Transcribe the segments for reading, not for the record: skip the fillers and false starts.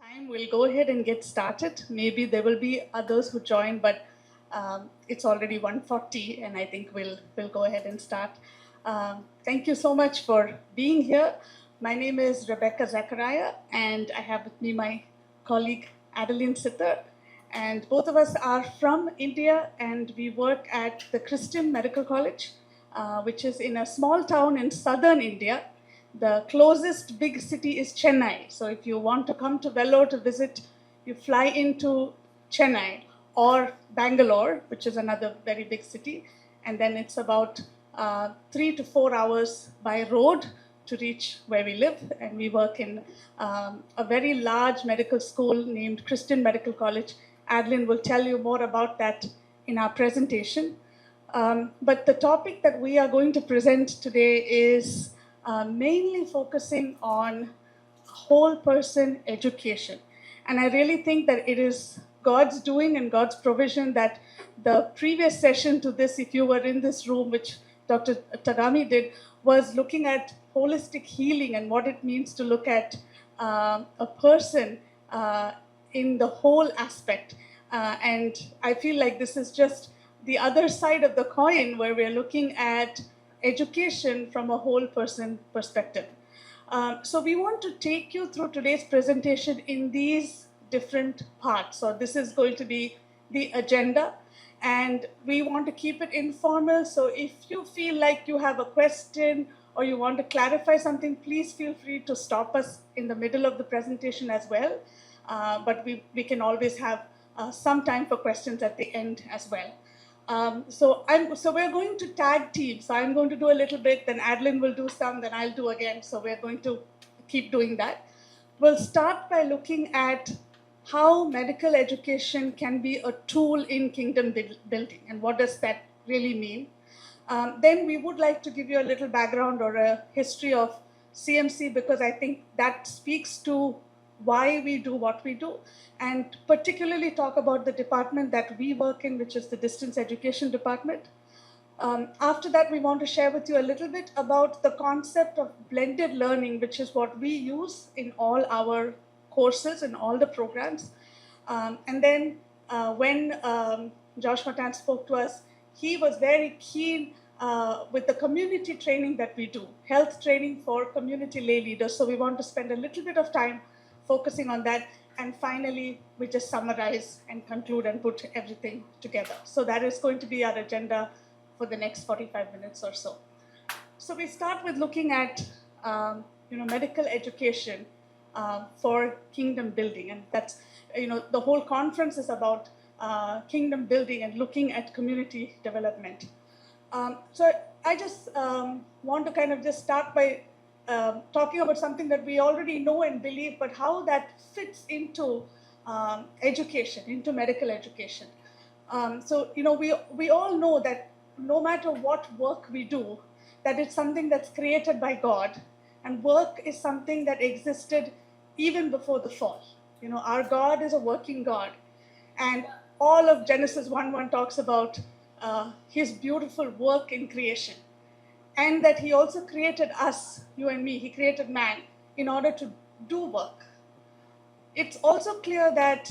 time, we'll go ahead and get started. Maybe there will be others who join, but it's already 1:40, and I think we'll go ahead and start. Thank you so much for being here. My name is Rebekah Zachariah, and I have with me my colleague Adeline Sitter. And both of us are from India, and we work at the Christian Medical College, which is in a small town in southern India. The closest big city is Chennai. So if you want to come to Vellore to visit, you fly into Chennai or Bangalore, which is another very big city. And then it's about 3 to 4 hours by road to reach where we live. And we work in a very large medical school named Christian Medical College. Adeline will tell you more about that in our presentation. But the topic that we are going to present today is mainly focusing on whole person education. And I really think that it is God's doing and God's provision that the previous session to this, if you were in this room, which Dr. Tagami did, was looking at holistic healing and what it means to look at a person in the whole aspect. And I feel like this is just the other side of the coin where we're looking at education from a whole person perspective. So we want to take you through today's presentation in these different parts. So this is going to be the agenda, and we want to keep it informal. So if you feel like you have a question or you want to clarify something, please feel free to stop us in the middle of the presentation as well. But we can always have some time for questions at the end as well. So we're going to tag team. So I'm going to do a little bit, then Adeline will do some, then I'll do again. So we're going to keep doing that. We'll start by looking at how medical education can be a tool in kingdom building, and what does that really mean. Then we would like to give you a little background or a history of CMC, because I think that speaks to why we do what we do, and particularly talk about the department that we work in, which is the distance education department. After that, we want to share with you a little bit about the concept of blended learning, which is what we use in all our courses and all the programs. And then when Josh Matan spoke to us, he was very keen with the community training that we do, health training for community lay leaders. So we want to spend a little bit of time focusing on that. And finally, we just summarize and conclude and put everything together. So that is going to be our agenda for the next 45 minutes or so. So we start with looking at medical education for kingdom building. And that's, the whole conference is about kingdom building and looking at community development. So I just want to kind of just start by talking about something that we already know and believe, but how that fits into education, into medical education. So we all know that no matter what work we do, that it's something that's created by God, and work is something that existed even before the fall. Our God is a working God, and all of Genesis 1:1 talks about his beautiful work in creation. And that he also created us, you and me, he created man in order to do work. It's also clear that,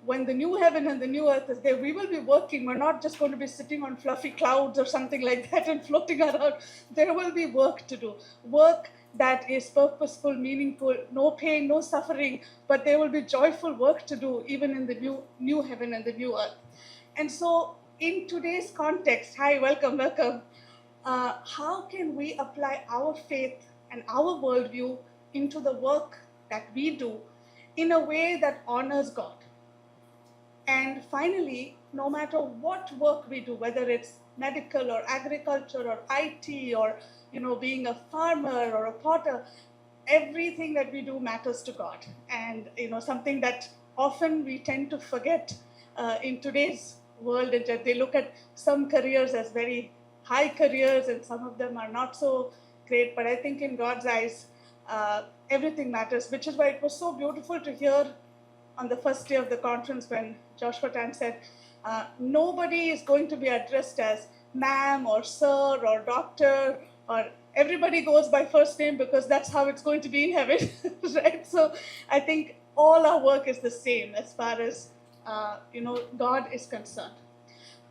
when the new heaven and the new earth is there, we will be working. We're not just going to be sitting on fluffy clouds or something like that and floating around. There will be work to do. Work that is purposeful, meaningful, no pain, no suffering, but there will be joyful work to do even in the new heaven and the new earth. And so in today's context, hi, welcome. How can we apply our faith and our worldview into the work that we do in a way that honors God? And finally, no matter what work we do, whether it's medical or agriculture or IT or being a farmer or a potter, everything that we do matters to God. And something that often we tend to forget in today's world is that they look at some careers as very high careers, and some of them are not so great. But I think in God's eyes, everything matters, which is why it was so beautiful to hear on the first day of the conference when Joshua Tan said, nobody is going to be addressed as ma'am or sir or doctor, or everybody goes by first name because that's how it's going to be in heaven, right? So I think all our work is the same as far as God is concerned.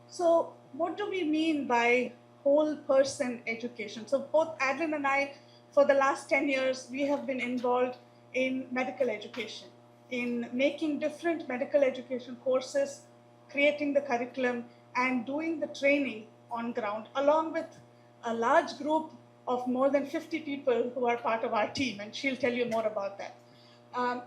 So what do we mean by whole person education? So both Adeline and I, for the last 10 years, we have been involved in medical education, in making different medical education courses, creating the curriculum, and doing the training on ground, along with a large group of more than 50 people who are part of our team, and she'll tell you more about that.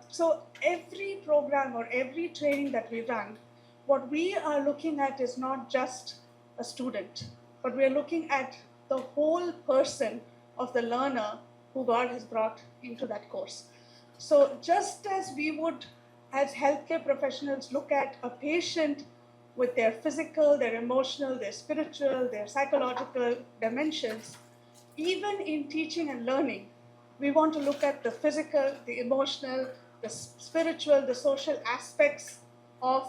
So every program or every training that we run, what we are looking at is not just a student, but we are looking at the whole person of the learner who God has brought into that course. So just as we would, as healthcare professionals, look at a patient with their physical, their emotional, their spiritual, their psychological dimensions, even in teaching and learning, we want to look at the physical, the emotional, the spiritual, the social aspects of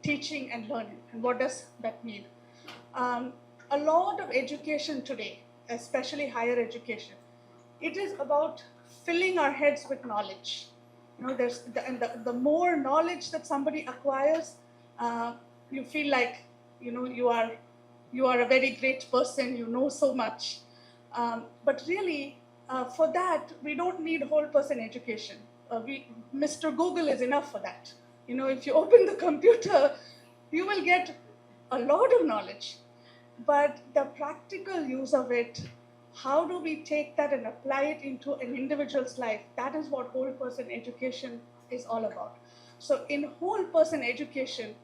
teaching and learning. And what does that mean? A lot of education today, especially higher education, it is about filling our heads with knowledge. The more knowledge that somebody acquires, you feel like you are a very great person. You know so much, but really, for that we don't need whole person education. Mr. Google is enough for that. If you open the computer, you will get a lot of knowledge, but the practical use of it, how do we take that and apply it into an individual's life? That is what whole person education is all about. So in whole person education,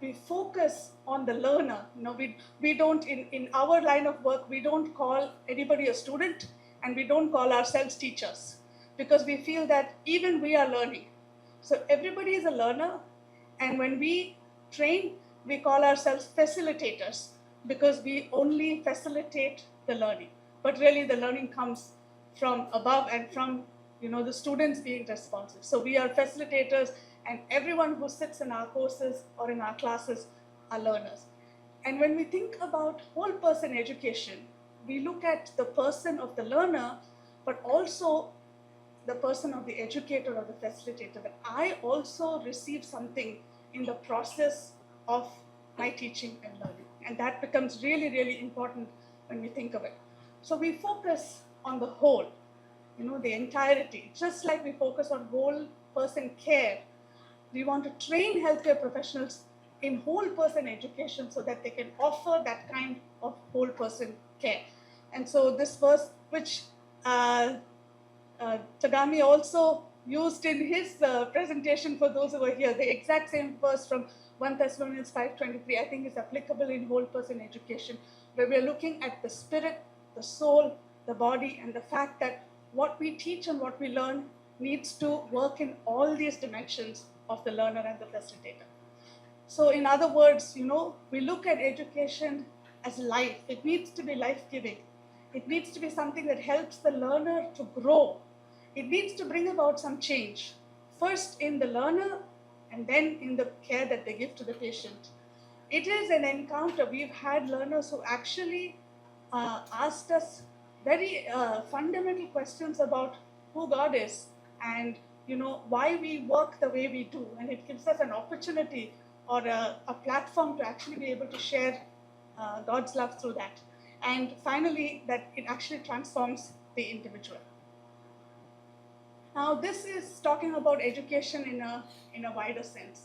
we focus on the learner. We don't, in our line of work, we don't call anybody a student, and we don't call ourselves teachers, because we feel that even we are learning. So everybody is a learner, and when we train, we call ourselves facilitators, because we only facilitate the learning. But really the learning comes from above and from the students being responsive. So we are facilitators, and everyone who sits in our courses or in our classes are learners. And when we think about whole person education, we look at the person of the learner, but also the person of the educator or the facilitator, that I also receive something in the process of my teaching and learning. And that becomes really, really important when we think of it. So we focus on the whole, the entirety. Just like we focus on whole person care, we want to train healthcare professionals in whole person education so that they can offer that kind of whole person care. And so this verse, which Tagami also used in his presentation for those who were here, the exact same verse from 1 Thessalonians 5:23, I think is applicable in whole person education, where we're looking at the spirit, the soul, the body, and the fact that what we teach and what we learn needs to work in all these dimensions of the learner and the facilitator. So in other words, we look at education as life. It needs to be life-giving. It needs to be something that helps the learner to grow. It needs to bring about some change, first in the learner and then in the care that they give to the patient. It is an encounter. We've had learners who actually asked us very fundamental questions about who God is and why we work the way we do. And it gives us an opportunity or a platform to actually be able to share God's love through that. And finally, that it actually transforms the individual. Now, this is talking about education in a wider sense.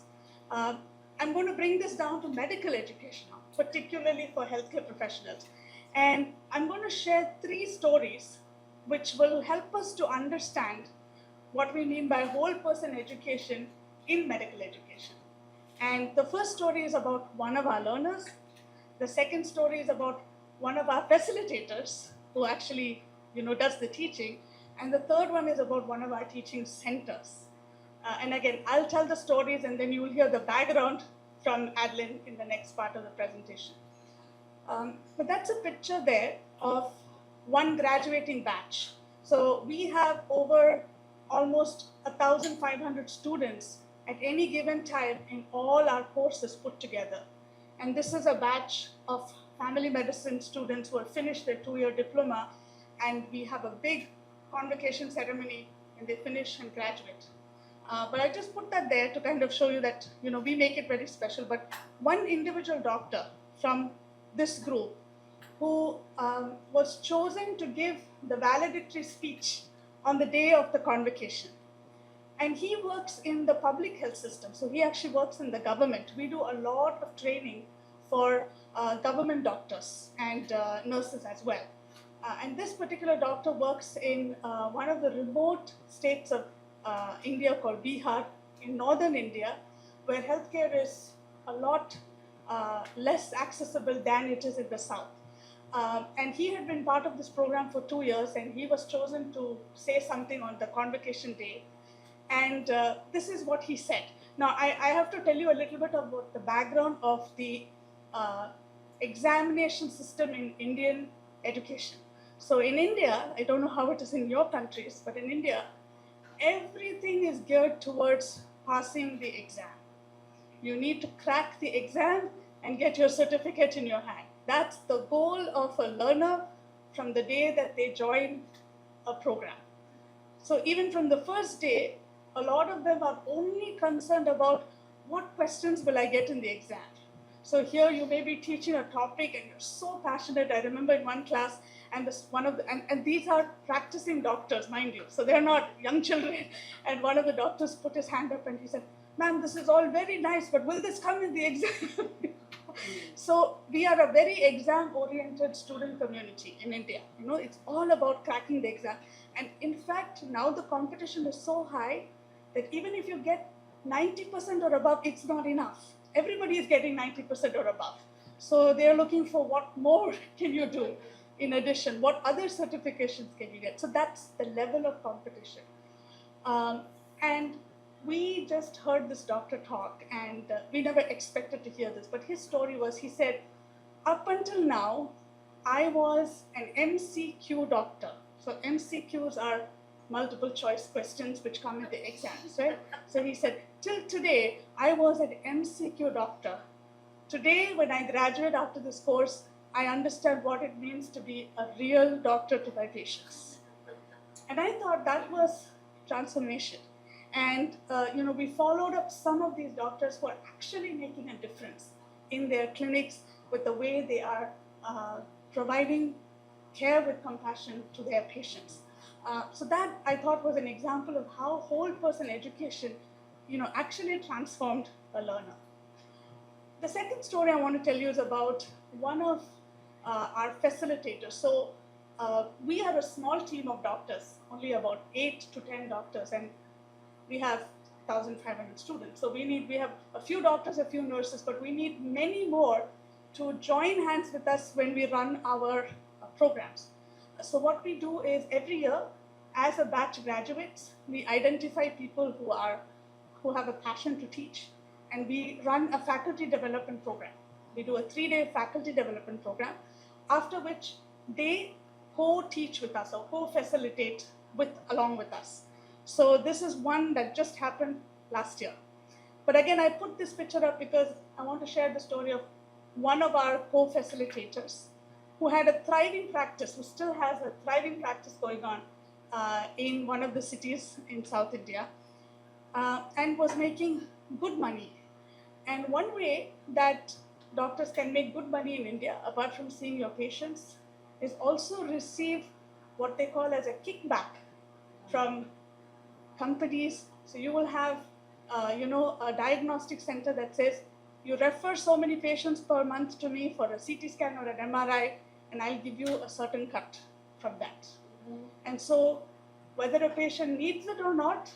I'm going to bring this down to medical education now, particularly for healthcare professionals. And I'm going to share 3 stories which will help us to understand what we mean by whole person education in medical education. And the first story is about one of our learners. The second story is about one of our facilitators who actually does the teaching. And the third one is about one of our teaching centers. And again, I'll tell the stories and then you will hear the background from Adeline in the next part of the presentation. But that's a picture there of one graduating batch. So we have over almost 1,500 students at any given time in all our courses put together. And this is a batch of family medicine students who have finished their 2-year diploma. and we have a big convocation ceremony when they finish and graduate. But I just put that there to kind of show you that, we make it very special. But one individual doctor from this group who was chosen to give the valedictory speech on the day of the convocation. And he works in the public health system, so he actually works in the government. We do a lot of training for government doctors and nurses as well. And this particular doctor works in one of the remote states of India called Bihar, in northern India, where healthcare is a lot less accessible than it is in the south. And he had been part of this program for 2 years, and he was chosen to say something on the convocation day. And this is what he said. Now, I have to tell you a little bit about the background of the examination system in Indian education. So in India, I don't know how it is in your countries, but in India, everything is geared towards passing the exam. You need to crack the exam and get your certificate in your hand. That's the goal of a learner from the day that they join a program. So even from the first day, a lot of them are only concerned about what questions will I get in the exam. So here you may be teaching a topic and you're so passionate. I remember in one class, and these are practicing doctors, mind you, so they're not young children. And one of the doctors put his hand up and he said, "Ma'am, this is all very nice, but will this come in the exam?" So we are a very exam-oriented student community in India. It's all about cracking the exam. And in fact, now the competition is so high that even if you get 90% or above, it's not enough. Everybody is getting 90% or above. So they're looking for what more can you do in addition? What other certifications can you get? So that's the level of competition. And we just heard this doctor talk, and we never expected to hear this. But his story was, he said, up until now, I was an MCQ doctor. So MCQs are multiple choice questions which come in the exams, right? So he said, till today, I was an MCQ doctor. Today, when I graduate after this course, I understand what it means to be a real doctor to my patients. And I thought that was transformation. And we followed up some of these doctors who are actually making a difference in their clinics with the way they are providing care with compassion to their patients. So that I thought was an example of how whole person education, actually transformed a learner. The second story I want to tell you is about one of our facilitators. So we are a small team of doctors, only about 8 to 10 doctors, and we have 1,500 students. So we have a few doctors, a few nurses, but we need many more to join hands with us when we run our programs. So what we do is every year, as a batch graduates, we identify people who have a passion to teach, and we run a faculty development program. We do a 3-day faculty development program, after which they co-teach with us or co-facilitate along with us. So this is one that just happened last year. But again, I put this picture up because I want to share the story of one of our co-facilitators who had a thriving practice, who still has a thriving practice going on in one of the cities in South India, and was making good money. And one way that doctors can make good money in India, apart from seeing your patients, is also receive what they call as a kickback from companies. So you will have, a diagnostic center that says, you refer so many patients per month to me for a CT scan or an MRI, and I'll give you a certain cut from that. Mm-hmm. And so whether a patient needs it or not,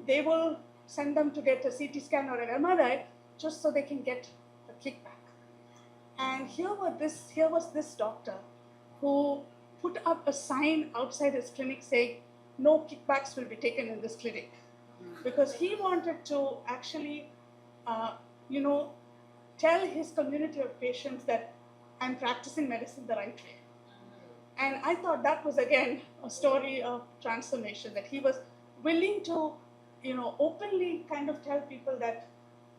they will send them to get a CT scan or an MRI just so they can get the kickback. And here was this doctor who put up a sign outside his clinic saying, no kickbacks will be taken in this clinic. Because he wanted to actually, tell his community of patients that I'm practicing medicine the right way. And I thought that was, again, a story of transformation, that he was willing to, openly kind of tell people that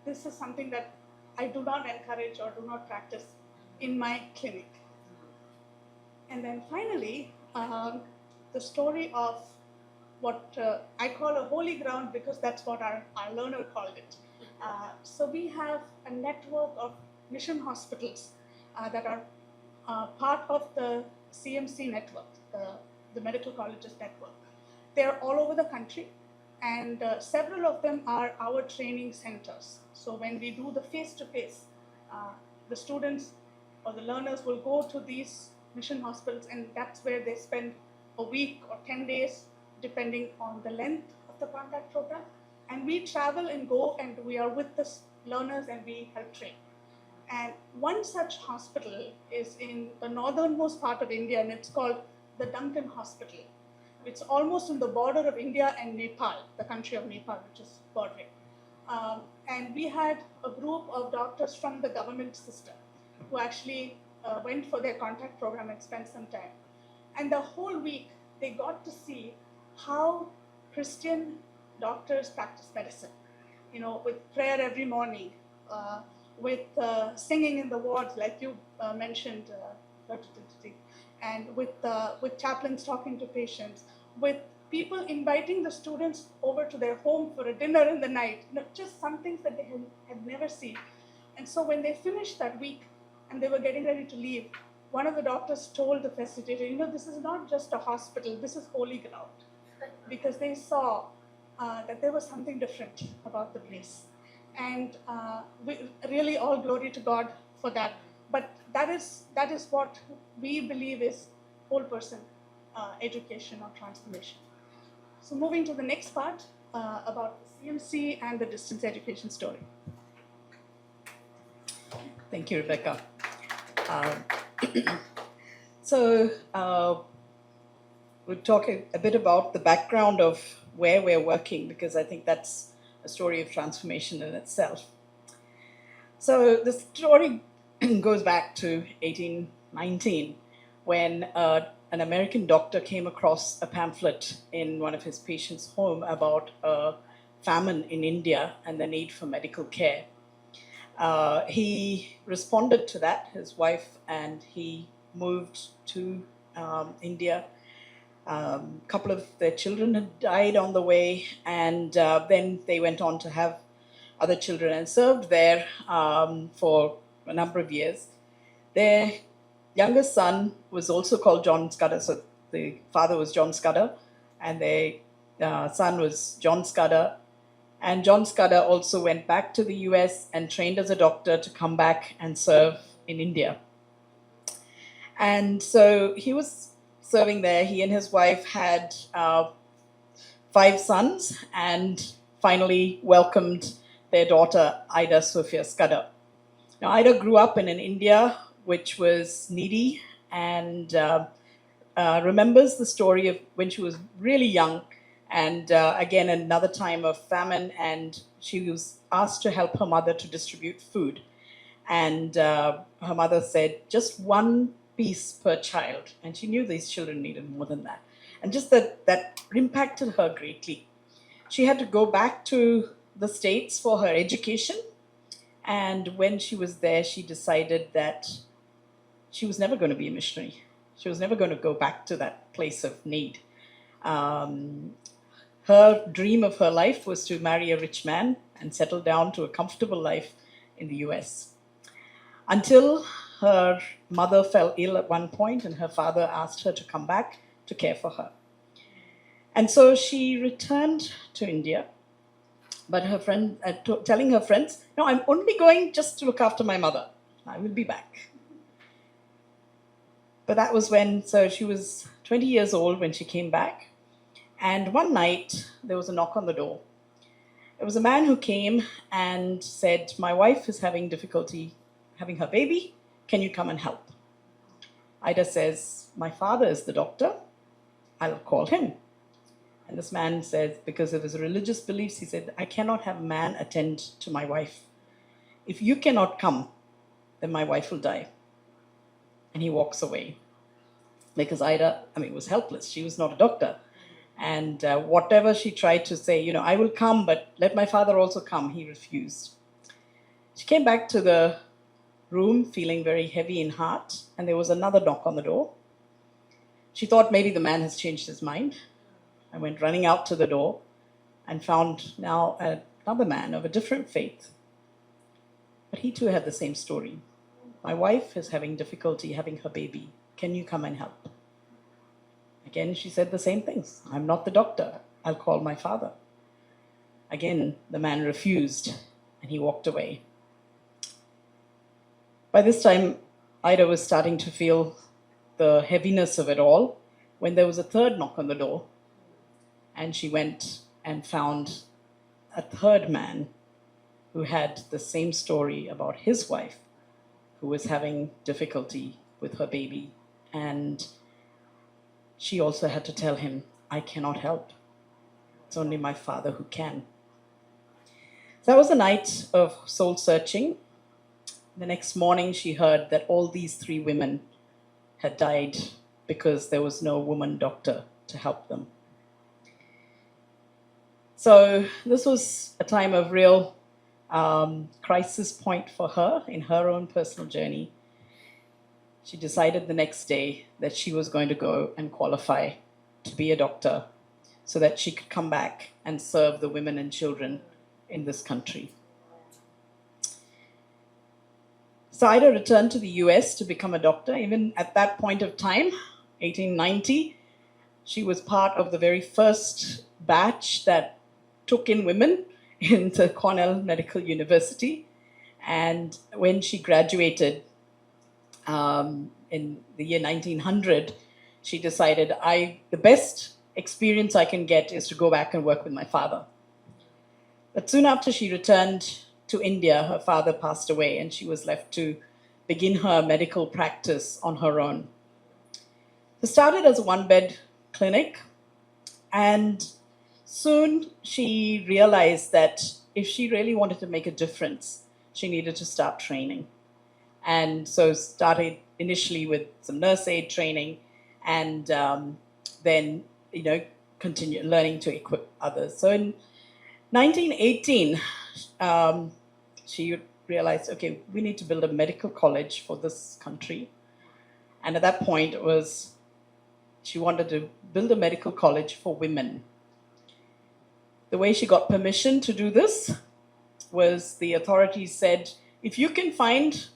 this is something that I do not encourage or do not practice in my clinic. And then finally, the story of what I call a holy ground, because that's what our learner called it. So we have a network of mission hospitals that are part of the CMC network, the medical colleges network. They're all over the country, and several of them are our training centers. So when we do the face-to-face, the students or the learners will go to these mission hospitals, and that's where they spend a week or 10 days, depending on the length of the contact program. And we travel and go, and we are with the learners, and we help train. And one such hospital is in the northernmost part of India, and it's called the Duncan Hospital. It's almost on the border of India and Nepal, the country of Nepal, which is bordering. And we had a group of doctors from the government system who actually went for their contact program and spent some time. And the whole week, they got to see how Christian doctors practice medicine, with prayer every morning, with singing in the wards, like you mentioned, Dr. Titi, and with chaplains talking to patients, with people inviting the students over to their home for a dinner in the night, just some things that they had never seen. And so when they finished that week and they were getting ready to leave, one of the doctors told the facilitator, this is not just a hospital, this is holy ground, because they saw that there was something different about the place. And we really all glory to God for that. But that is what we believe is whole person education or transformation. So moving to the next part about the CMC and the distance education story. Thank you, Rebekah. So we'll talk a bit about the background of where we're working, because I think that's a story of transformation in itself. So the story goes back to 1819, when an American doctor came across a pamphlet in one of his patients' home about a famine in India and the need for medical care. He responded to that, his wife and he moved to India. A couple of their children had died on the way, and then they went on to have other children and served there for a number of years. Their youngest son was also called John Scudder, so the father was John Scudder, and their son was John Scudder. And John Scudder also went back to the US and trained as a doctor to come back and serve in India. And so he was serving there. He and his wife had 5 sons, and finally welcomed their daughter, Ida Sophia Scudder. Now, Ida grew up in an India which was needy, and remembers the story of when she was really young, and again, another time of famine, and she was asked to help her mother to distribute food. And her mother said, just 1 piece per child. And she knew these children needed more than that. And just that impacted her greatly. She had to go back to the States for her education. And when she was there, she decided that she was never going to be a missionary. She was never going to go back to that place of need. Her dream of her life was to marry a rich man and settle down to a comfortable life in the US. Until her mother fell ill at one point, and her father asked her to come back to care for her. And so she returned to India, but her friend, telling her friends, no, I'm only going just to look after my mother. I will be back. But that was so she was 20 years old when she came back. And one night, there was a knock on the door. It was a man who came and said, my wife is having difficulty having her baby. Can you come and help? Ida says, my father is the doctor. I'll call him. And this man says, because of his religious beliefs, he said, I cannot have a man attend to my wife. If you cannot come, then my wife will die. And he walks away. Because Ida, was helpless. She was not a doctor. And whatever she tried to say, I will come, but let my father also come, he refused. She came back to the room feeling very heavy in heart, and there was another knock on the door. She thought maybe the man has changed his mind. I went running out to the door and found now another man of a different faith. But he too had the same story. My wife is having difficulty having her baby. Can you come and help? Again, she said the same things. I'm not the doctor. I'll call my father. Again, the man refused and he walked away. By this time, Ida was starting to feel the heaviness of it all when there was a third knock on the door. And she went and found a third man who had the same story about his wife, who was having difficulty with her baby. And she also had to tell him, I cannot help. It's only my father who can. So that was a night of soul searching. The next morning, she heard that all these 3 women had died because there was no woman doctor to help them. So this was a time of real crisis point for her in her own personal journey. She decided the next day that she was going to go and qualify to be a doctor so that she could come back and serve the women and children in this country. So Ida returned to the US to become a doctor. Even at that point of time, 1890, she was part of the very first batch that took in women into Cornell Medical University. And when she graduated in the year 1900, she decided, the best experience I can get is to go back and work with my father. But soon after she returned to India, her father passed away and she was left to begin her medical practice on her own. It started as a 1-bed clinic, and soon she realized that if she really wanted to make a difference, she needed to start training. And so started initially with some nurse aid training and then, continue learning to equip others. So in 1918, she realized, okay, we need to build a medical college for this country. And at that point, she wanted to build a medical college for women. The way she got permission to do this was the authorities said, if you can find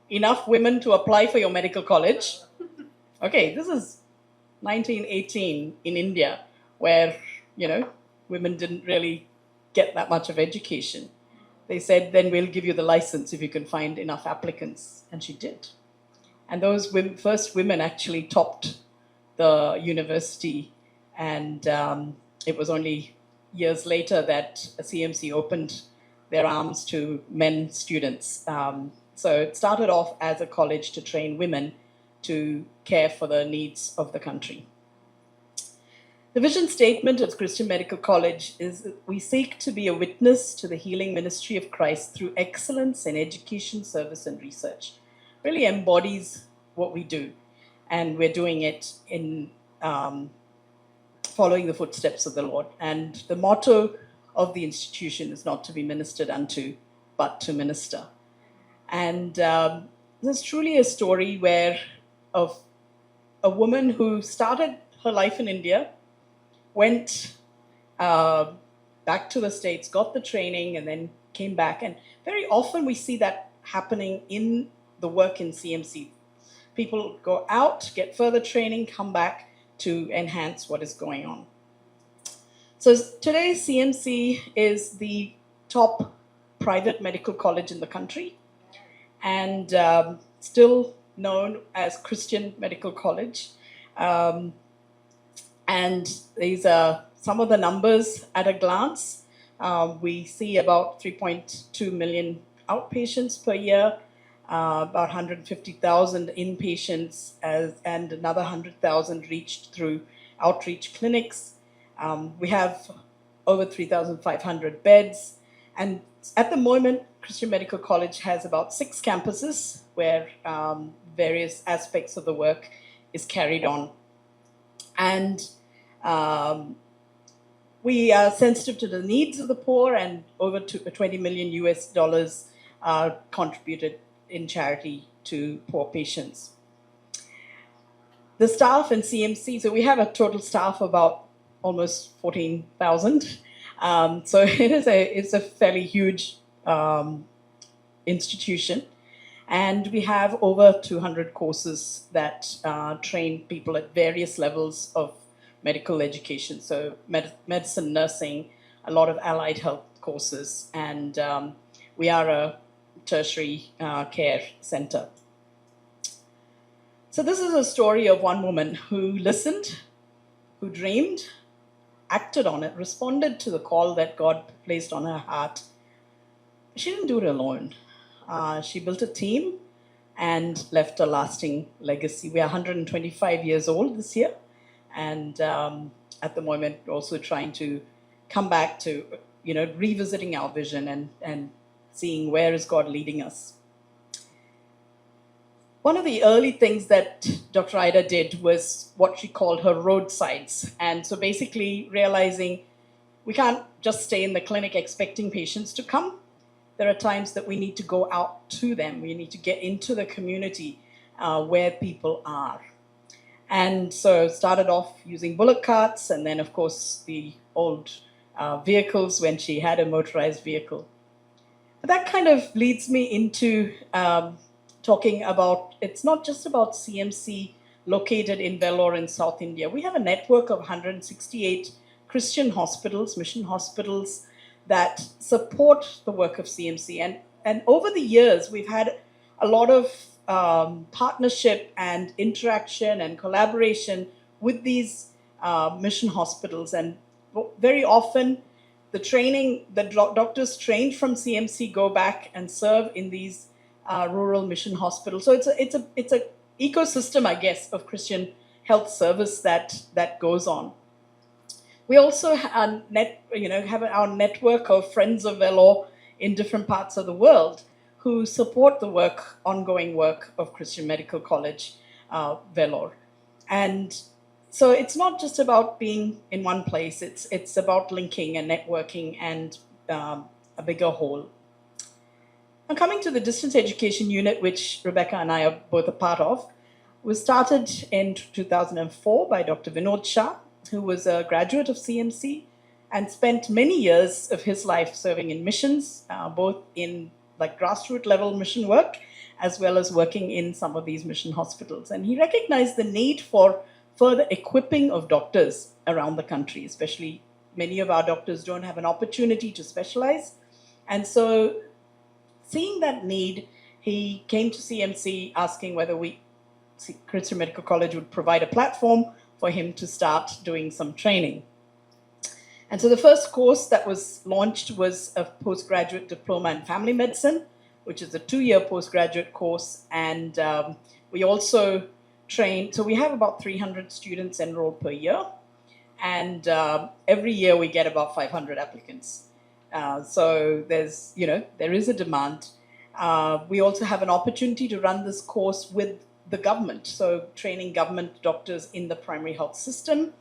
enough women to apply for your medical college, okay, this is 1918 in India, where, women didn't really get that much of education. They said, then we'll give you the license if you can find enough applicants. And she did. And those first women actually topped the university. And it was only years later that CMC opened their arms to men students. So it started off as a college to train women to care for the needs of the country. The vision statement of Christian Medical College is that we seek to be a witness to the healing ministry of Christ through excellence in education, service, and research. Really embodies what we do, and we're doing it in following the footsteps of the Lord. And the motto of the institution is not to be ministered unto, but to minister. And there's truly a story of a woman who started her life in India, went back to the States, got the training, and then came back. And very often we see that happening in the work in CMC. People go out, get further training, come back to enhance what is going on. So today, CMC is the top private medical college in the country, and still known as Christian Medical College. And these are some of the numbers at a glance. We see about 3.2 million outpatients per year, about 150,000 inpatients, and another 100,000 reached through outreach clinics. We have over 3,500 beds. And at the moment, Christian Medical College has about 6 campuses where various aspects of the work is carried on. And we are sensitive to the needs of the poor, and over $20 million are contributed in charity to poor patients. The staff in CMC, so we have a total staff of about almost 14,000. So it's a fairly huge institution. And we have over 200 courses that train people at various levels of medical education. So medicine, nursing, a lot of allied health courses, and we are a tertiary care center. So this is a story of one woman who listened, who dreamed, acted on it, responded to the call that God placed on her heart. She didn't do it alone. She built a team and left a lasting legacy. We are 125 years old this year, and at the moment also trying to come back to, revisiting our vision and seeing where is God leading us. One of the early things that Dr. Ida did was what she called her roadsides. And so basically realizing we can't just stay in the clinic expecting patients to come. There are times that we need to go out to them. We need to get into the community where people are. And so started off using bullock carts, and then of course the old vehicles when she had a motorized vehicle. But that kind of leads me into talking about, it's not just about CMC located in Vellore in South India. We have a network of 168 Christian hospitals, mission hospitals, that support the work of CMC. And over the years, we've had a lot of partnership and interaction and collaboration with these mission hospitals. And very often, the doctors trained from CMC go back and serve in these rural mission hospitals. So it's a ecosystem, I guess, of Christian health service that goes on. We also have our network of Friends of Vellore in different parts of the world who support the ongoing work of Christian Medical College Vellore. And so it's not just about being in one place, it's about linking and networking and a bigger whole. Now, coming to the distance education unit, which Rebekah and I are both a part of, was started in 2004 by Dr. Vinod Shah, who was a graduate of CMC and spent many years of his life serving in missions, both in grassroots level mission work, as well as working in some of these mission hospitals. And he recognized the need for further equipping of doctors around the country, especially many of our doctors don't have an opportunity to specialize. And so seeing that need, he came to CMC asking whether Christian Medical College would provide a platform for him to start doing some training. And so the first course that was launched was a postgraduate diploma in family medicine, which is a 2-year postgraduate course. And we also train, so we have about 300 students enrolled per year. And every year we get about 500 applicants. So there is a demand. We also have an opportunity to run this course with the government, so training government doctors in the primary health system.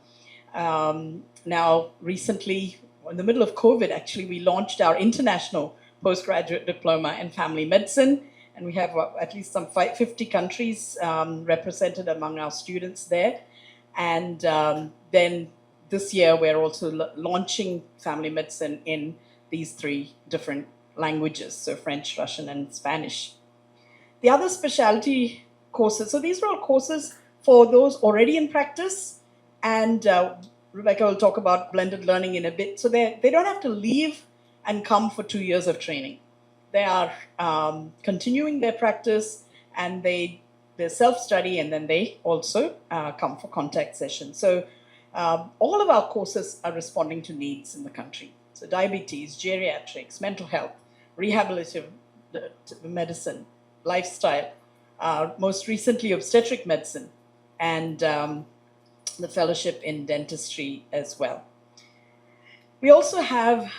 Now, recently, in the middle of COVID, actually, we launched our international postgraduate diploma in family medicine, and we have at least some 50 countries represented among our students there. And then this year, we're also launching family medicine in these 3 different languages, so French, Russian, and Spanish. The other specialty courses, so these are all courses for those already in practice, and Rebekah will talk about blended learning in a bit. So they don't have to leave and come for 2 years of training. They are continuing their practice, and they self-study, and then they also come for contact sessions. So all of our courses are responding to needs in the country. So diabetes, geriatrics, mental health, rehabilitative medicine, lifestyle, most recently obstetric medicine, and the fellowship in dentistry as well. We also have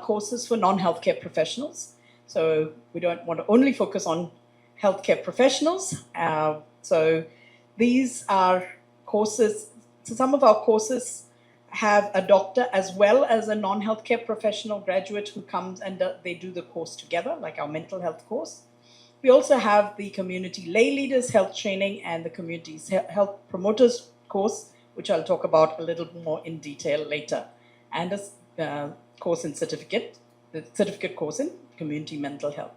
courses for non-healthcare professionals. So we don't want to only focus on healthcare professionals. So these are courses, so some of our courses have a doctor as well as a non-healthcare professional graduate who comes and they do the course together, like our mental health course. We also have the Community Lay Leaders Health Training and the Community's Health Promoters course, which I'll talk about a little more in detail later, and a course in certificate, the certificate course in community mental health.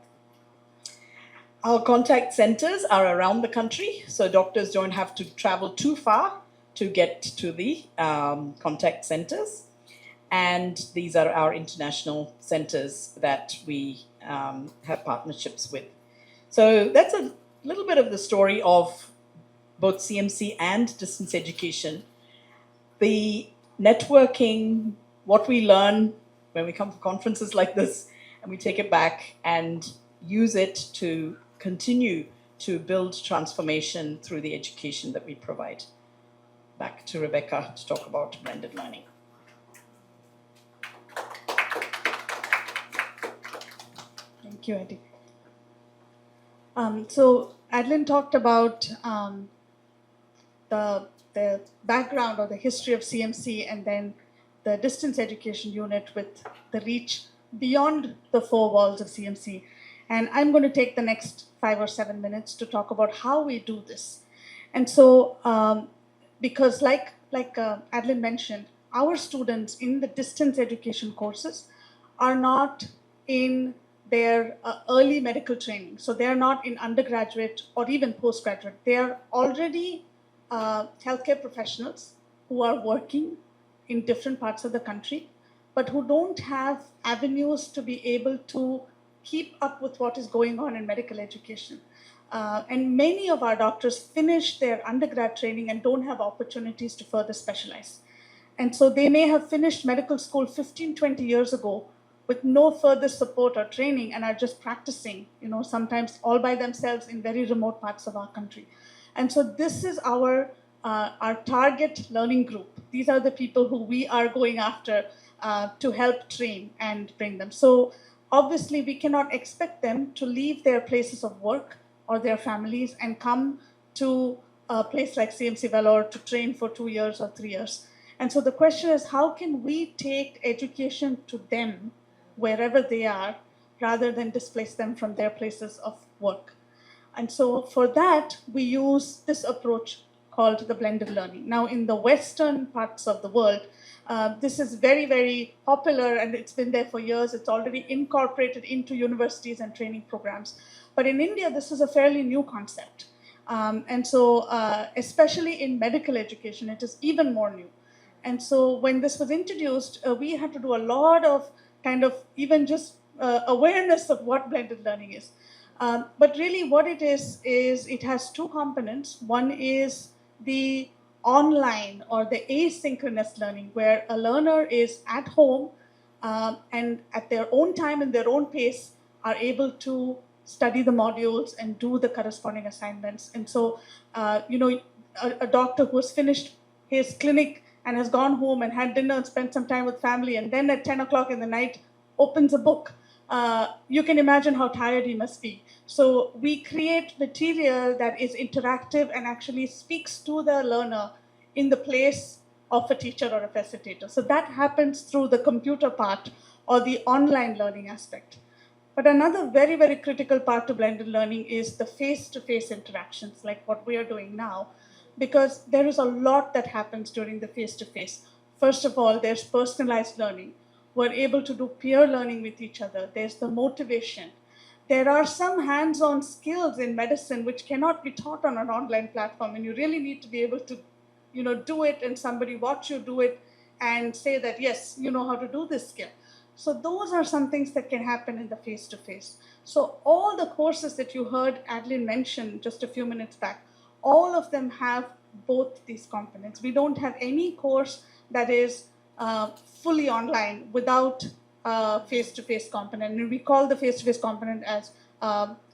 Our contact centers are around the country, so doctors don't have to travel too far to get to the contact centers. And these are our international centers that we have partnerships with. So that's a little bit of the story of both CMC and distance education. The networking, what we learn when we come to conferences like this, and we take it back and use it to continue to build transformation through the education that we provide. Back to Rebekah to talk about blended learning. Thank you, Eddie. So Adeline talked about the background or the history of CMC, and then the distance education unit with the reach beyond the four walls of CMC. And I'm going to take the next 5 or 7 minutes to talk about how we do this. And so, because like Adeline mentioned, our students in the distance education courses are not in their early medical training. So they're not in undergraduate or even postgraduate. They are already healthcare professionals who are working in different parts of the country, but who don't have avenues to be able to keep up with what is going on in medical education. And many of our doctors finish their undergrad training and don't have opportunities to further specialize. And so they may have finished medical school 15, 20 years ago with no further support or training and are just practicing, sometimes all by themselves in very remote parts of our country. And so this is our target learning group. These are the people who we are going after to help train and bring them. So obviously, we cannot expect them to leave their places of work or their families and come to a place like CMC Vellore to train for 2 years or 3 years. And so the question is, how can we take education to them wherever they are, rather than displace them from their places of work? And so for that, we use this approach called the blended learning. Now, in the Western parts of the world, this is very, very popular, and it's been there for years. It's already incorporated into universities and training programs. But in India, this is a fairly new concept. And so especially in medical education, it is even more new. And so when this was introduced, we had to do a lot of kind of even just awareness of what blended learning is. But really what it is it has two components. One is the online or the asynchronous learning, where a learner is at home and at their own time and their own pace are able to study the modules and do the corresponding assignments. And so, a doctor who has finished his clinic and has gone home and had dinner and spent some time with family, and then at 10 o'clock in the night opens a book, you can imagine how tired he must be. So we create material that is interactive and actually speaks to the learner in the place of a teacher or a facilitator. So that happens through the computer part or the online learning aspect. But another very, very critical part to blended learning is the face-to-face interactions, like what we are doing now, because there is a lot that happens during the face-to-face. First of all, there's personalized learning. We're able to do peer learning with each other. There's the motivation. There are some hands-on skills in medicine which cannot be taught on an online platform, and you really need to be able to, do it and somebody watch you do it and say that, yes, you know how to do this skill. So those are some things that can happen in the face-to-face. So all the courses that you heard Adeline mention just a few minutes back, all of them have both these components. We don't have any course that is fully online without a face-to-face component. And we call the face-to-face component as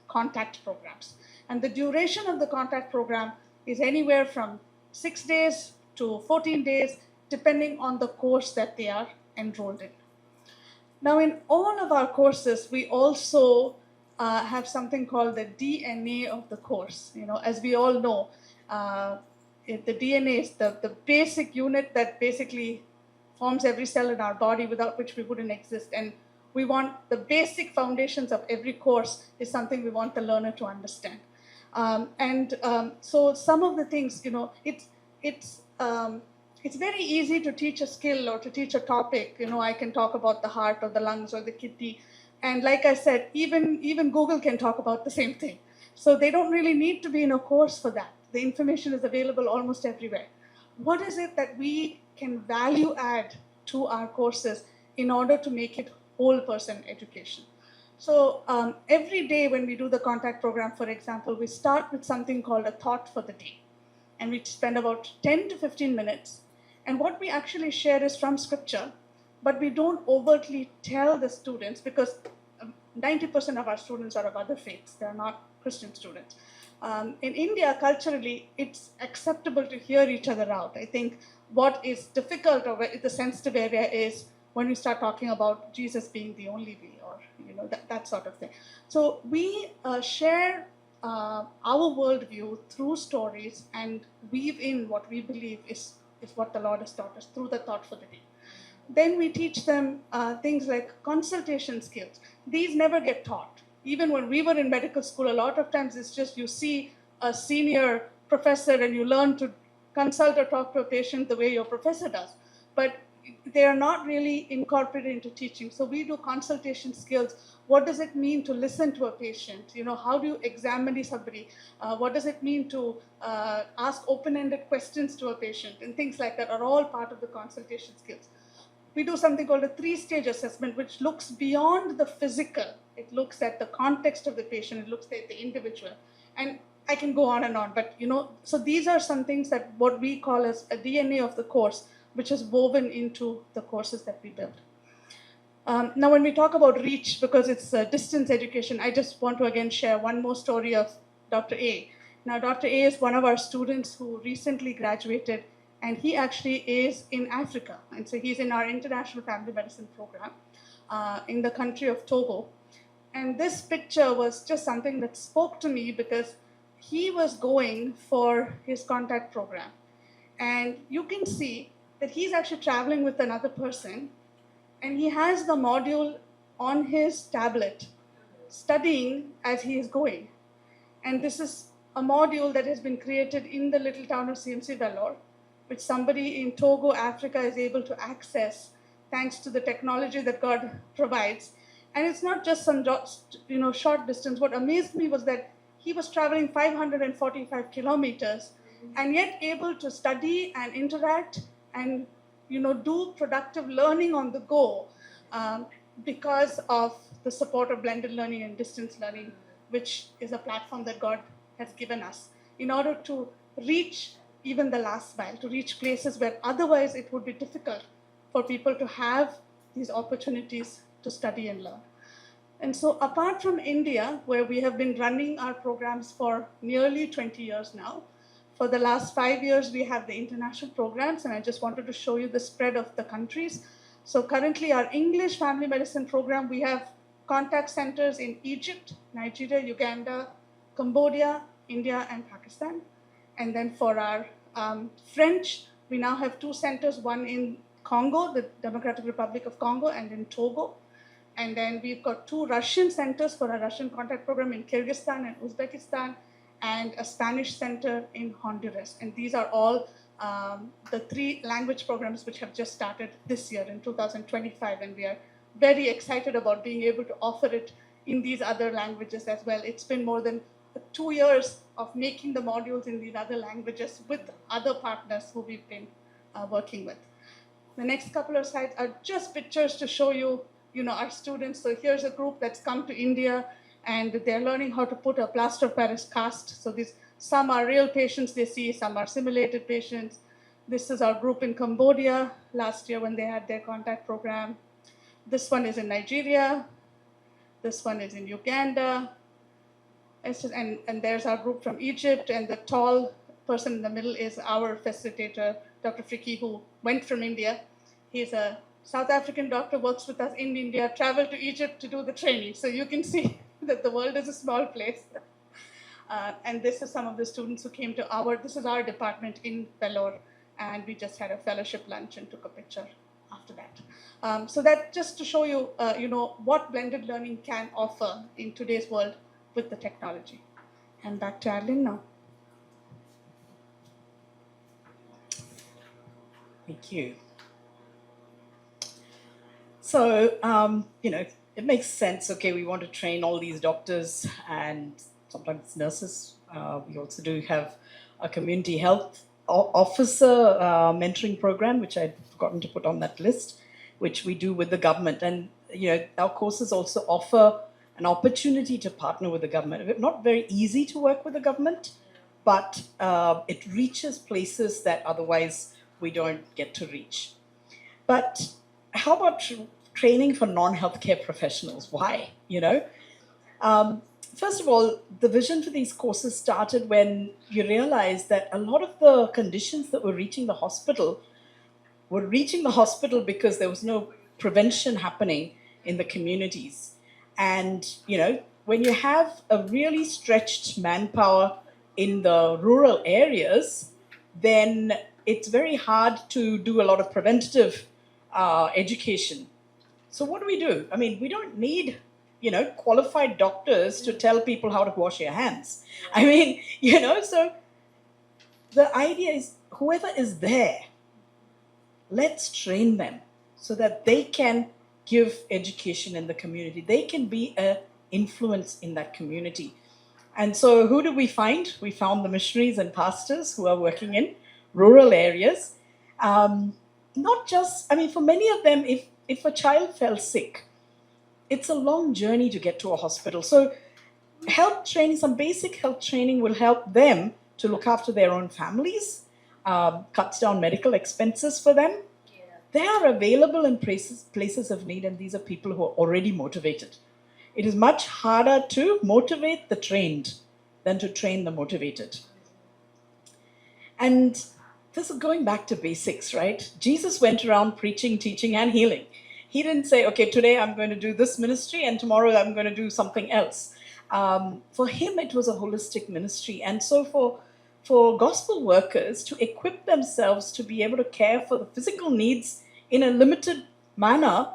contact programs. And the duration of the contact program is anywhere from 6 days to 14 days, depending on the course that they are enrolled in. Now, in all of our courses, we also have something called the DNA of the course. As we all know, the DNA is the basic unit that basically forms every cell in our body, without which we wouldn't exist. And We want the basic foundations of every course is something we want the learner to understand. So some of the things, it's very easy to teach a skill or to teach a topic. I can talk about the heart or the lungs or the kidney. And like I said, even Google can talk about the same thing. So they don't really need to be in a course for that. The information is available almost everywhere. What is it that we can value add to our courses in order to make it whole person education? So every day when we do the contact program, for example, we start with something called a thought for the day. And we spend about 10 to 15 minutes. And what we actually share is from scripture, but we don't overtly tell the students, because 90% of our students are of other faiths. They're not Christian students. In India, culturally, it's acceptable to hear each other out. I think what is difficult or the sensitive area is when we start talking about Jesus being the only way, or that sort of thing. So we share our worldview through stories and weave in what we believe is what the Lord has taught us through the thought for the day. Then we teach them things like consultation skills. These never get taught. Even when we were in medical school, a lot of times it's just you see a senior professor and you learn to consult or talk to a patient the way your professor does. But they are not really incorporated into teaching. So we do consultation skills. What does it mean to listen to a patient? How do you examine somebody? What does it mean to ask open-ended questions to a patient? And things like that are all part of the consultation skills. We do something called a 3-stage assessment, which looks beyond the physical. It looks at the context of the patient. It looks at the individual. And I can go on and on. But, so these are some things that what we call as a DNA of the course, which is woven into the courses that we build. Now, when we talk about reach, because it's distance education, I just want to again share one more story of Dr. A. Now, Dr. A is one of our students who recently graduated, and he actually is in Africa. And so he's in our International Family Medicine program in the country of Togo. And this picture was just something that spoke to me because he was going for his contact program. And you can see that he's actually traveling with another person, and he has the module on his tablet, studying as he is going. And this is a module that has been created in the little town of CMC Vellore, which somebody in Togo, Africa is able to access thanks to the technology that God provides. And it's not just some short distance. What amazed me was that he was traveling 545 kilometers and yet able to study and interact and do productive learning on the go because of the support of blended learning and distance learning, which is a platform that God has given us in order to reach even the last mile, to reach places where otherwise it would be difficult for people to have these opportunities to study and learn. And so apart from India, where we have been running our programs for nearly 20 years now, for the last 5 years, we have the international programs, and I just wanted to show you the spread of the countries. So currently, our English family medicine program, we have contact centers in Egypt, Nigeria, Uganda, Cambodia, India, and Pakistan. And then for our French, we now have 2 centers, one in Congo, the Democratic Republic of Congo, and in Togo. And then we've got 2 Russian centers for our Russian contact program in Kyrgyzstan and Uzbekistan, and a Spanish center in Honduras. And these are all the 3 language programs which have just started this year in 2025. And we are very excited about being able to offer it in these other languages as well. It's been more than 2 years of making the modules in these other languages with other partners who we've been working with. The next couple of slides are just pictures to show you, our students. So here's a group that's come to India, and they're learning how to put a plaster of Paris cast. So some are real patients they see, some are simulated patients. This is our group in Cambodia last year when they had their contact program. This one is in Nigeria. This one is in Uganda. And there's our group from Egypt, and the tall person in the middle is our facilitator, Dr. Friki, who went from India. He's a South African doctor, works with us in India, traveled to Egypt to do the training. So you can see that the world is a small place. And this is some of the students who came to this is our department in Vellore, and we just had a fellowship lunch and took a picture after that. So that just to show you, what blended learning can offer in today's world with the technology. And back to Adeline now. Thank you. So, it makes sense. Okay, we want to train all these doctors and sometimes nurses. We also do have a community health officer mentoring program, which I'd forgotten to put on that list, which we do with the government. And, our courses also offer an opportunity to partner with the government. It's not very easy to work with the government, but it reaches places that otherwise we don't get to reach. But how about training for non-healthcare professionals? Why? First of all, the vision for these courses started when you realized that a lot of the conditions that were reaching the hospital because there was no prevention happening in the communities. And, when you have a really stretched manpower in the rural areas, then it's very hard to do a lot of preventative education. So what do? I mean, we don't need, qualified doctors to tell people how to wash your hands. I mean, so the idea is whoever is there, let's train them so that they can give education in the community. They can be an influence in that community. And so who do we find? We found the missionaries and pastors who are working in rural areas. Not just, for many of them, if a child fell sick, it's a long journey to get to a hospital. So health training, some basic health training will help them to look after their own families, cuts down medical expenses for them. Yeah. They are available in places of need, and these are people who are already motivated. It is much harder to motivate the trained than to train the motivated. And this is going back to basics, right? Jesus went around preaching, teaching, and healing. He didn't say, okay, today I'm going to do this ministry and tomorrow I'm going to do something else. For him, it was a holistic ministry. And so for gospel workers to equip themselves to be able to care for the physical needs in a limited manner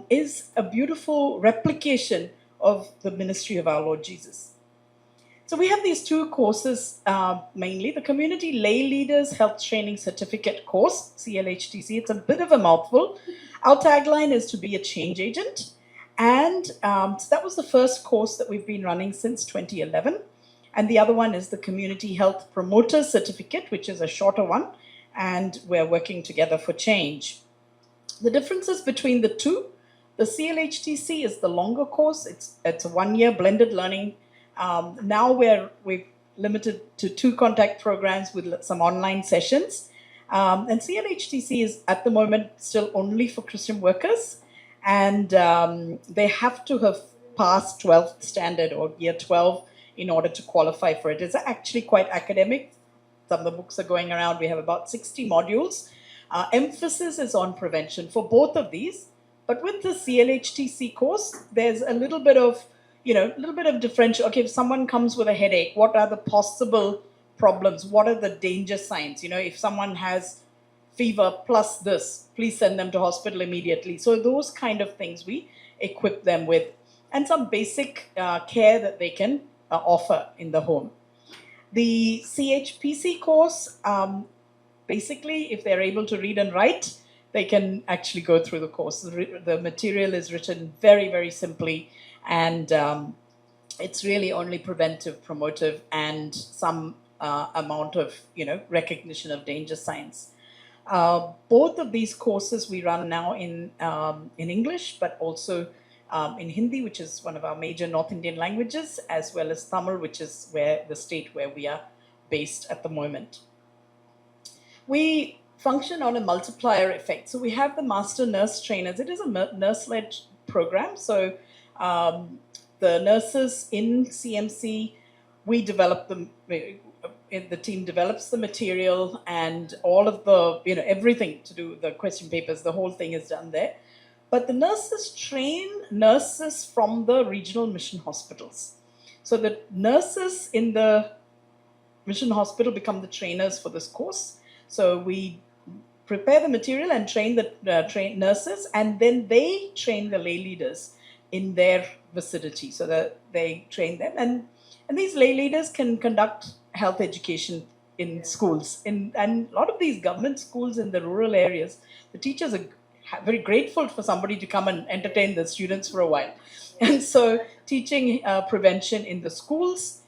is a beautiful replication of the ministry of our Lord Jesus. So we have these two courses mainly. The Community Lay Leaders Health Training Certificate course, CLHTC. It's a bit of a mouthful. Our tagline is to be a change agent. And so that was the first course that we've been running since 2011. And the other one is the Community Health Promoter Certificate, which is a shorter one. And we're working together for change. The differences between the two, the CLHTC is the longer course. It's a 1-year blended learning. Now we've limited to 2 contact programs with some online sessions. And CLHTC is at the moment still only for Christian workers. And they have to have passed 12th standard or year 12 in order to qualify for it. It's actually quite academic. Some of the books are going around. We have about 60 modules. Emphasis is on prevention for both of these. But with the CLHTC course, there's a little bit of differential. Okay, if someone comes with a headache, what are the possible problems? What are the danger signs? If someone has fever plus this, please send them to hospital immediately. So those kind of things we equip them with, and some basic care that they can offer in the home. The CHPC course, basically, if they're able to read and write, they can actually go through the course. The material is written very, very simply, and it's really only preventive, promotive, and some amount of recognition of danger signs. Both of these courses we run now in English, but also in Hindi, which is one of our major North Indian languages, as well as Tamil, which is the state where we are based at the moment. We function on a multiplier effect. So we have the master nurse trainers. It is a nurse-led program. So the nurses in CMC, we develop them. The team develops the material and all of the, everything to do with the question papers, the whole thing is done there. But the nurses train nurses from the regional mission hospitals. So the nurses in the mission hospital become the trainers for this course. So we prepare the material and train the train nurses, and then they train the lay leaders in their vicinity, so that they train them, and these lay leaders can conduct health education in schools. And a lot of these government schools in the rural areas, the teachers are very grateful for somebody to come and entertain the students for a while. And so teaching prevention in the schools,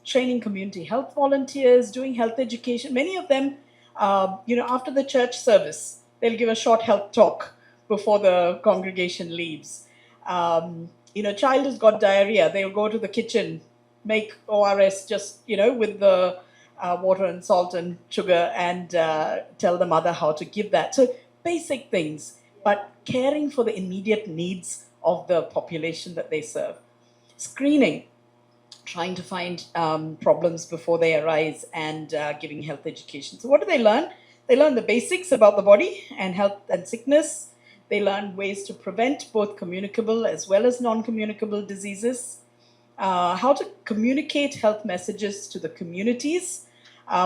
training community health volunteers, doing health education. Many of them, after the church service, they'll give a short health talk before the congregation leaves. Child has got diarrhea, they'll go to the kitchen, make ORS just, with the water and salt and sugar, and tell the mother how to give that. So basic things, but caring for the immediate needs of the population that they serve. Screening, trying to find problems before they arise, and giving health education. So what do they learn? They learn the basics about the body and health and sickness. They learn ways to prevent both communicable as well as non-communicable diseases, how to communicate health messages to the communities.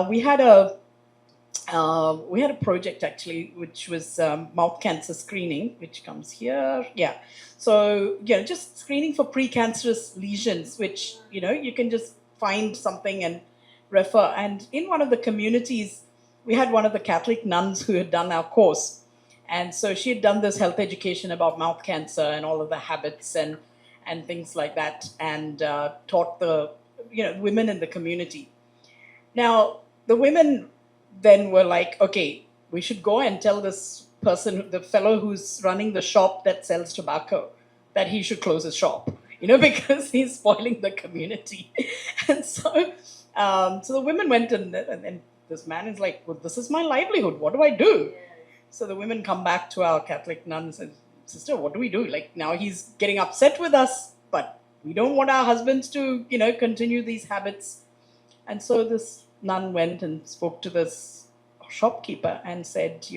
We had a project actually, which was mouth cancer screening, which comes here. Yeah. So, just screening for precancerous lesions, which, you can just find something and refer. And in one of the communities, we had one of the Catholic nuns who had done our course. And so she had done this health education about mouth cancer and all of the habits and things like that, and taught the, women in the community. Now, the women then were like, okay, we should go and tell this person, the fellow who's running the shop that sells tobacco, that he should close his shop, because he's spoiling the community. And so the women went, and this man is like, well, this is my livelihood. What do I do? So the women come back to our Catholic nuns and, sister, what do we do? Like, now he's getting upset with us, but we don't want our husbands to, continue these habits. And so this nun went and spoke to this shopkeeper and said,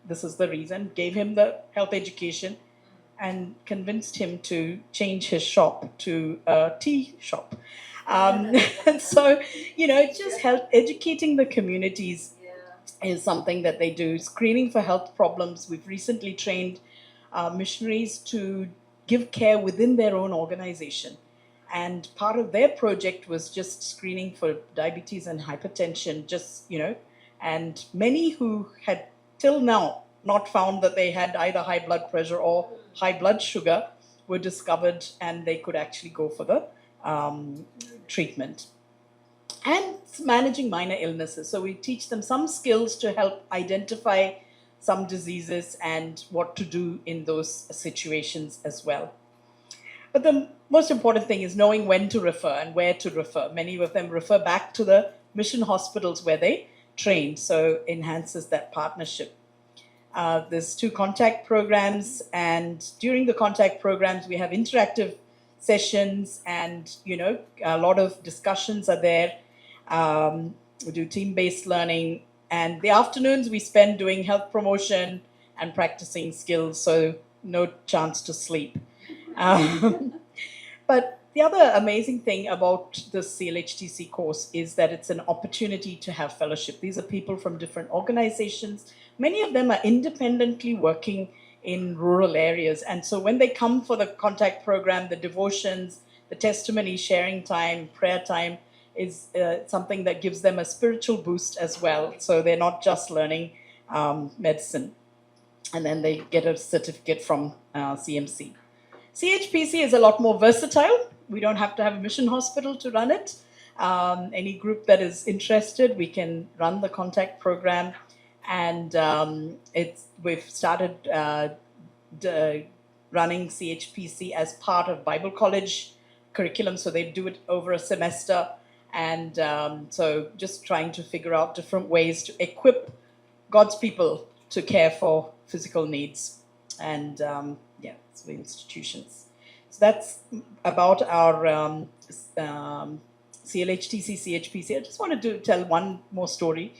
this is the reason, gave him the health education, and convinced him to change his shop to a tea shop. And so, just educating the communities is something that they do. Screening for health problems. We've recently trained missionaries to give care within their own organization. And part of their project was just screening for diabetes and hypertension, and many who had till now not found that they had either high blood pressure or high blood sugar were discovered, and they could actually go for the treatment. And managing minor illnesses. So we teach them some skills to help identify some diseases and what to do in those situations as well. But the most important thing is knowing when to refer and where to refer. Many of them refer back to the mission hospitals where they trained, so enhances that partnership. There's 2 contact programs, and during the contact programs we have interactive sessions, and a lot of discussions are there. We do team-based learning, and the afternoons we spend doing health promotion and practicing skills, so no chance to sleep. But the other amazing thing about the CLHTC course is that it's an opportunity to have fellowship. These are people from different organizations. Many of them are independently working in rural areas. And so when they come for the contact program, the devotions, the testimony sharing time, prayer time is something that gives them a spiritual boost as well. So they're not just learning medicine. And then they get a certificate from CMC. CHPC is a lot more versatile. We don't have to have a mission hospital to run it. Any group that is interested, we can run the contact program. And we've started running CHPC as part of Bible college curriculum, so they do it over a semester. And so just trying to figure out different ways to equip God's people to care for physical needs. And so the institutions. So that's about our CLHTC, CHPC. I just wanted to tell one more story.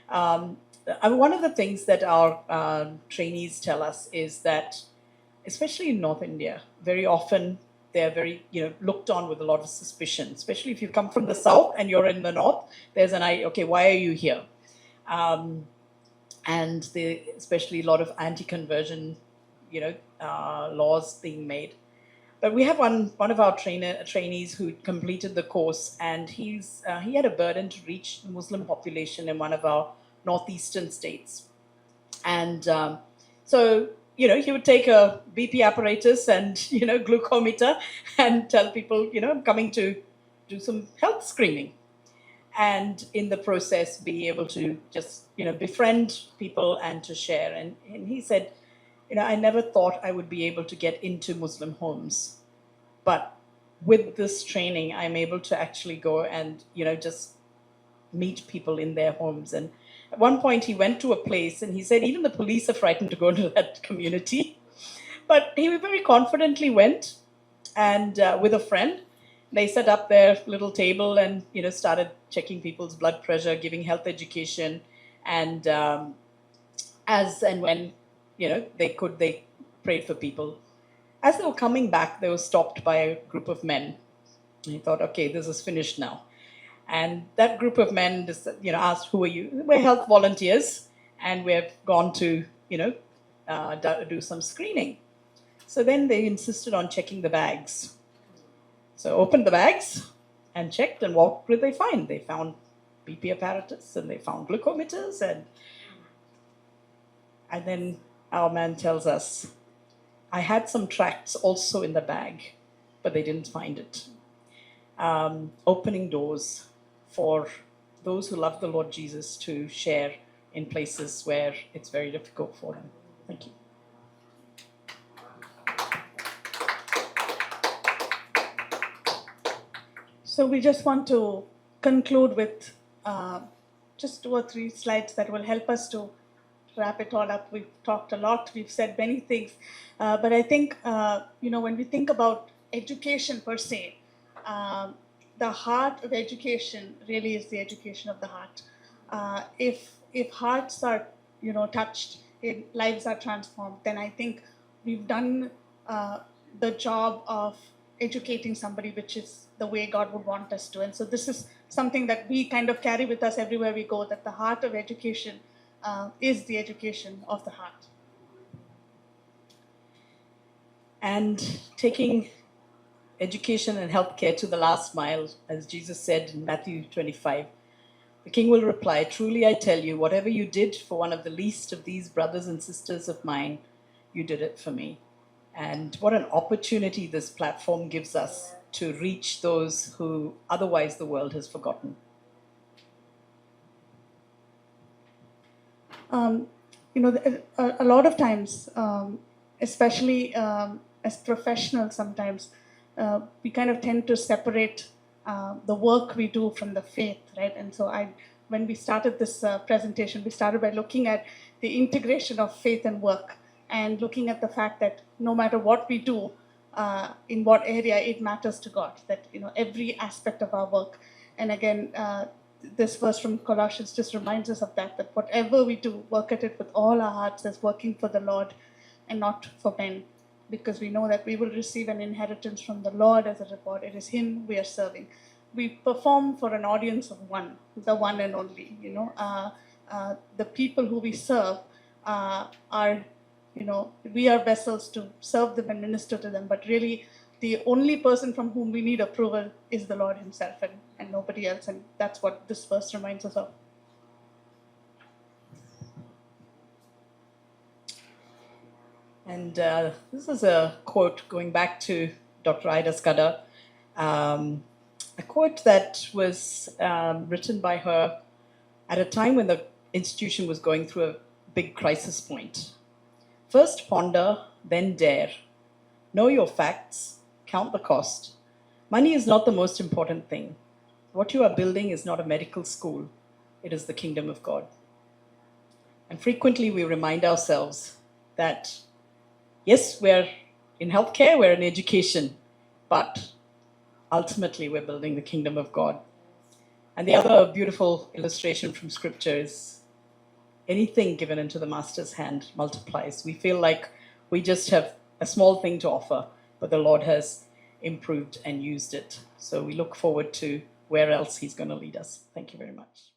One of the things that our trainees tell us is that, especially in North India, very often they're very looked on with a lot of suspicion, especially if you come from the south and you're in the north. There's an eye, okay, why are you here? and especially a lot of anti-conversion, laws being made. But we have one of our trainees who completed the course, and he had a burden to reach the Muslim population in one of our northeastern states. And so, he would take a BP apparatus and, glucometer and tell people, I'm coming to do some health screening. And in the process, be able to just, befriend people and to share. And he said, I never thought I would be able to get into Muslim homes. But with this training, I'm able to actually go and, just meet people in their homes. And at one point, he went to a place and he said, even the police are frightened to go into that community. But he very confidently went, and with a friend, they set up their little table and, started checking people's blood pressure, giving health education. And as and when, they could, they prayed for people. As they were coming back, they were stopped by a group of men. And he thought, okay, this is finished now. And that group of men just, asked, who are you? We're health volunteers, and we've gone to, do some screening. So then they insisted on checking the bags. So opened the bags and checked, and what did they find? They found BP apparatus, and they found glucometers, and then our man tells us, I had some tracts also in the bag, but they didn't find it. Opening doors for those who love the Lord Jesus to share in places where it's very difficult for them. Thank you. So we just want to conclude with just 2 or 3 slides that will help us to wrap it all up. We've talked a lot, we've said many things, but I think, when we think about education per se, the heart of education really is the education of the heart. If hearts are, touched, if lives are transformed, then I think we've done the job of educating somebody, which is the way God would want us to. And so this is something that we kind of carry with us everywhere we go, that the heart of education is the education of the heart. And taking education and healthcare to the last mile, as Jesus said in Matthew 25, the king will reply, truly I tell you, whatever you did for one of the least of these brothers and sisters of mine, you did it for me. And what an opportunity this platform gives us to reach those who otherwise the world has forgotten. A lot of times, especially as professionals sometimes, we kind of tend to separate the work we do from the faith, right? And so when we started this presentation, we started by looking at the integration of faith and work, and looking at the fact that no matter what we do, in what area, it matters to God, that every aspect of our work. And again, this verse from Colossians just reminds us of that whatever we do, work at it with all our hearts as working for the Lord and not for men, because we know that we will receive an inheritance from the Lord as a reward. It is Him we are serving. We perform for an audience of one, the one and only. The people who we serve are, we are vessels to serve them and minister to them, but really the only person from whom we need approval is the Lord Himself and nobody else. And that's what this verse reminds us of. And this is a quote going back to Dr. Ida Scudder, a quote that was written by her at a time when the institution was going through a big crisis point. First ponder, then dare. Know your facts, count the cost. Money is not the most important thing. What you are building is not a medical school. It is the kingdom of God. And frequently we remind ourselves that, yes, we're in healthcare, we're in education, but ultimately we're building the kingdom of God. And the other beautiful illustration from Scripture is anything given into the Master's hand multiplies. We feel like we just have a small thing to offer, but the Lord has improved and used it. So we look forward to where else He's going to lead us. Thank you very much.